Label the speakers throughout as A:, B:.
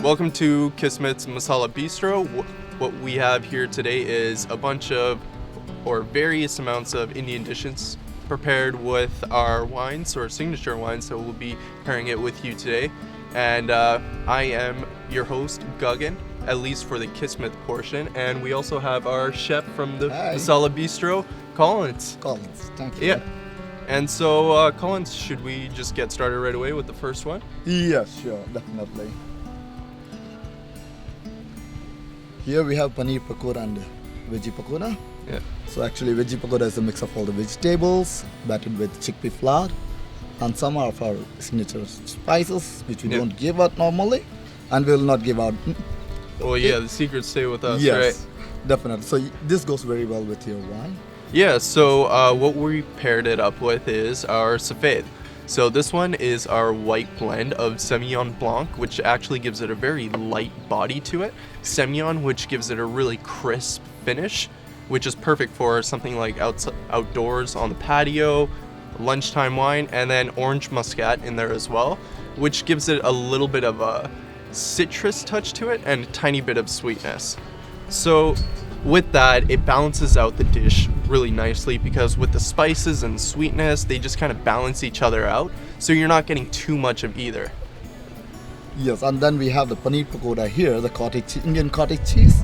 A: Welcome to Kismet's Masala Bistro. What we have here today is a bunch of, or various amounts of Indian dishes prepared with our wines, or signature wines, so we'll be pairing it with you today. And I am your host, Gagan, at least for the Kismet portion. And we also have our chef from the Masala Bistro, Collins.
B: Thank you.
A: Yeah. And so, Collins, should we just get started right away with the first one?
B: Yes, sure, definitely. Here we have paneer pakora and veggie pakora.
A: Yeah.
B: So actually veggie pakora is a mix of all the vegetables battered with chickpea flour and some of our signature spices which we don't give out normally and we will not give out.
A: Well, yeah, the secrets stay with us,
B: yes,
A: right?
B: Definitely. So this goes very well with your wine.
A: Yeah, so what we paired it up with is our Safed. So this one is our white blend of Semillon Blanc, which actually gives it a very light body to it. Semillon, which gives it a really crisp finish, which is perfect for something like outdoors on the patio, lunchtime wine, and then orange muscat in there as well, which gives it a little bit of a citrus touch to it and a tiny bit of sweetness. So with that, it balances out the dish really nicely because with the spices and sweetness, they just kind of balance each other out. So you're not getting too much of either.
B: Yes, and then we have the paneer pakora here, the Indian cottage cheese,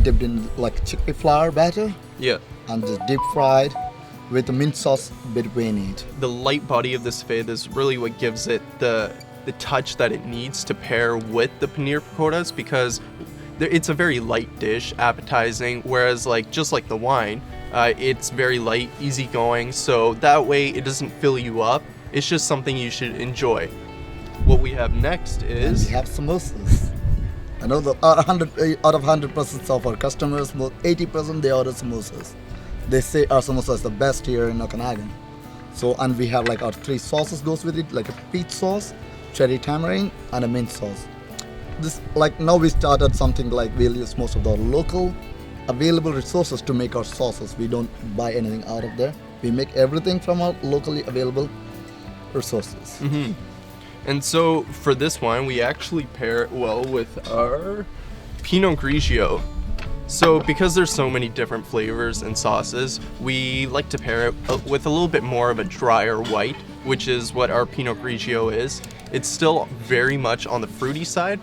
B: dipped in like chickpea flour batter.
A: Yeah.
B: And just deep fried with the mint sauce between it.
A: The light body of this fade is really what gives it the touch that it needs to pair with the paneer pakoras, because it's a very light dish, appetizing, whereas just like the wine, it's very light, easygoing, so that way it doesn't fill you up. It's just something you should enjoy. What we have next is...
B: And we have samosas. I know that out of 100% of our customers, 80% they order samosas. They say our samosa is the best here in Okanagan. So, and we have our 3 sauces goes with it, like a peach sauce, cherry tamarind, and a mint sauce. This now we started something we'll use most of the local available resources to make our sauces. We don't buy anything out of there. We make everything from our locally available resources.
A: And so for this wine, we actually pair it well with our Pinot Grigio. So because there's so many different flavors and sauces, we like to pair it with a little bit more of a drier white, which is what our Pinot Grigio is. It's still very much on the fruity side,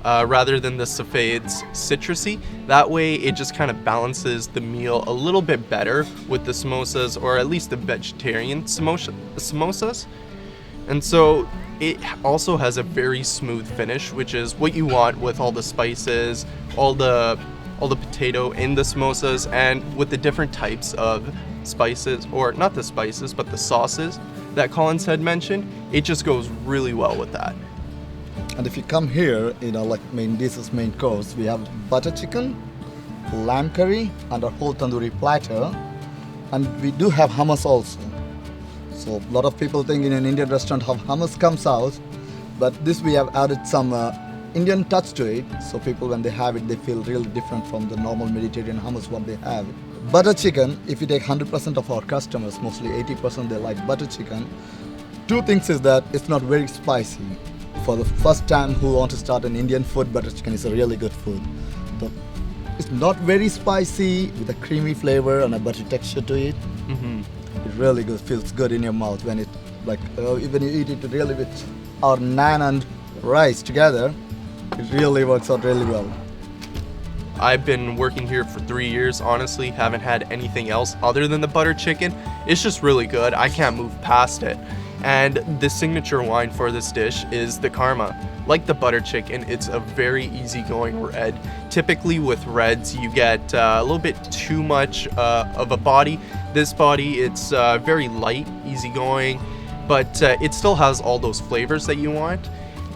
A: rather than the Safed's citrusy. That way it just kind of balances the meal a little bit better with the samosas, or at least the vegetarian samosas. And so it also has a very smooth finish, which is what you want with all the spices, all the potato in the samosas, and with the different types of spices, or not the spices, but the sauces that Collins had mentioned. It just goes really well with that.
B: And if you come here, main course, we have butter chicken, lamb curry, and our whole tandoori platter. And we do have hummus also. So a lot of people think in an Indian restaurant how hummus comes out, but this we have added some Indian touch to it. So people when they have it, they feel really different from the normal Mediterranean hummus what they have. Butter chicken, if you take 100% of our customers, mostly 80% they like butter chicken. 2 things is that it's not very spicy. For the first time who want to start an Indian food, butter chicken is a really good food. So it's not very spicy with a creamy flavor and a buttery texture to it. It really good, feels good in your mouth when it even you eat it really with our naan and rice together. It really works out really well.
A: I've been working here for 3 years, honestly, haven't had anything else other than the butter chicken. It's just really good. I can't move past it. And the signature wine for this dish is the Karma. Like the butter chicken, it's a very easygoing red. Typically with reds, you get a little bit too much of a body. This body, it's very light, easygoing, but it still has all those flavors that you want.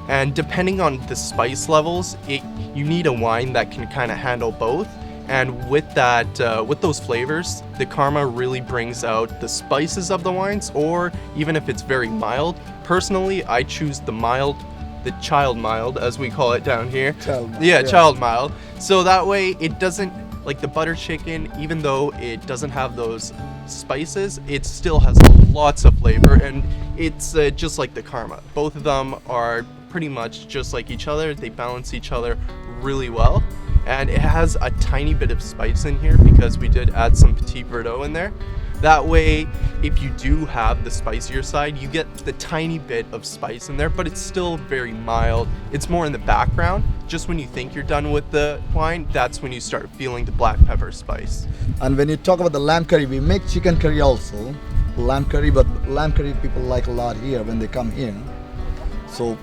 A: And depending on the spice levels, you need a wine that can kind of handle both. And with that, with those flavors, the Karma really brings out the spices of the wines, or even if it's very mild. Personally, I choose the child mild, as we call it down here. Child mild. So that way it doesn't, like the butter chicken, even though it doesn't have those spices, it still has lots of flavor, and it's just like the Karma. Both of them are pretty much just like each other. They balance each other really well. And it has a tiny bit of spice in here because we did add some Petit Verdot in there. That way, if you do have the spicier side, you get the tiny bit of spice in there, but it's still very mild. It's more in the background. Just when you think you're done with the wine, that's when you start feeling the black pepper spice.
B: And when you talk about the lamb curry, we make chicken curry also. Lamb curry, but lamb curry people like a lot here when they come here. So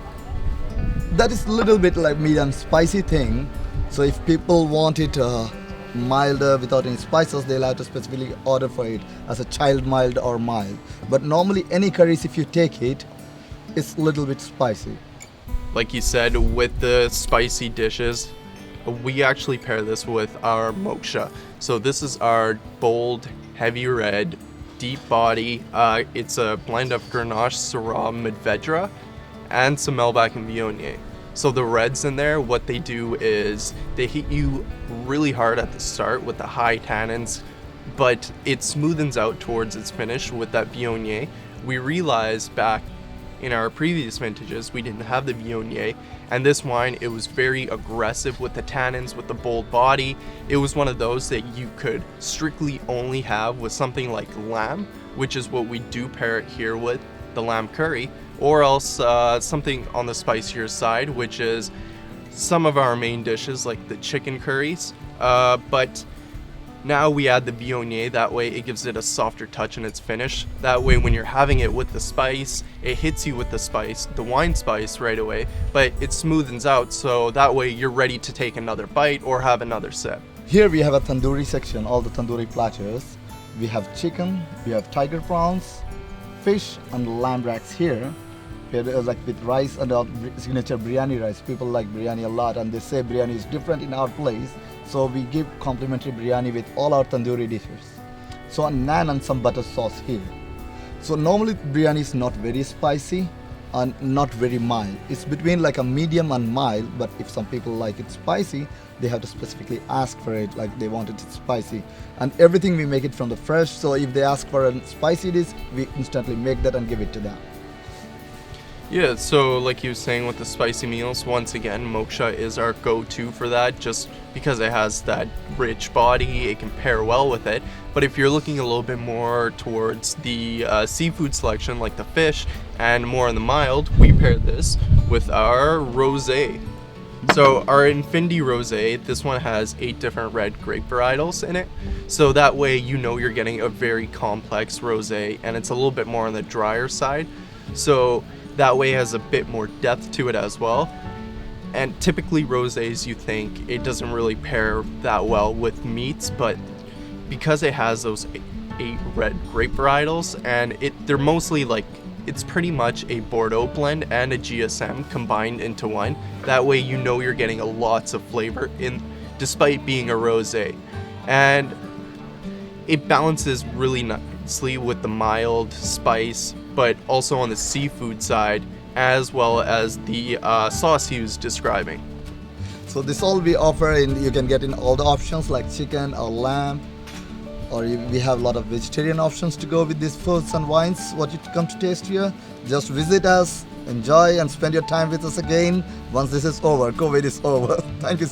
B: that is a little bit like medium spicy thing. So if people want it milder without any spices, they'll have to specifically order for it as a child mild or mild. But normally any curries, if you take it, it's a little bit spicy.
A: Like you said, with the spicy dishes, we actually pair this with our moksha. So this is our bold, heavy red, deep body. It's a blend of Grenache, Syrah, Medvedra, and some Malbec and Viognier. So the reds in there, what they do is they hit you really hard at the start with the high tannins, but it smoothens out towards its finish with that Viognier. We realized back in our previous vintages we didn't have the Viognier, and this wine, it was very aggressive with the tannins, with the bold body. It was one of those that you could strictly only have with something like lamb, which is what we do pair it here with, the lamb curry, or else something on the spicier side, which is some of our main dishes like the chicken curries. But now we add the Viognier. That way it gives it a softer touch in its finish. That way when you're having it with the spice, it hits you with the spice, the wine spice right away, but it smoothens out, so that way you're ready to take another bite or have another sip.
B: Here we have a tandoori section, all the tandoori platters. We have chicken, we have tiger prawns, fish and lamb racks here. Like with rice and our signature biryani rice. People like biryani a lot and they say biryani is different in our place. So we give complimentary biryani with all our tandoori dishes. So a naan and some butter sauce here. So normally biryani is not very spicy and not very mild. It's between like a medium and mild, but if some people like it spicy, they have to specifically ask for it, like they want it spicy. And everything we make it from the fresh, so if they ask for a spicy dish, we instantly make that and give it to them.
A: Yeah, so like you were saying with the spicy meals, once again, moksha is our go-to for that, just because it has that rich body, it can pair well with it. But if you're looking a little bit more towards the seafood selection, like the fish, and more on the mild, we pair this with our rosé. So our Infinity Rosé, this one has 8 different red grape varietals in it. So that way you know you're getting a very complex rosé, and it's a little bit more on the drier side. So that way it has a bit more depth to it as well. And typically rosés, you think it doesn't really pair that well with meats, but because it has those 8 red grape varietals, and they're mostly like, it's pretty much a Bordeaux blend and a GSM combined into one. That way you know you're getting lots of flavor in, despite being a rosé. And it balances really nicely with the mild spice, but also on the seafood side, as well as the sauce he was describing.
B: So this all we offer, you can get in all the options like chicken or lamb, or we have a lot of vegetarian options to go with these foods and wines. What you come to taste here, just visit us, enjoy and spend your time with us again once this is over, COVID is over. Thank you.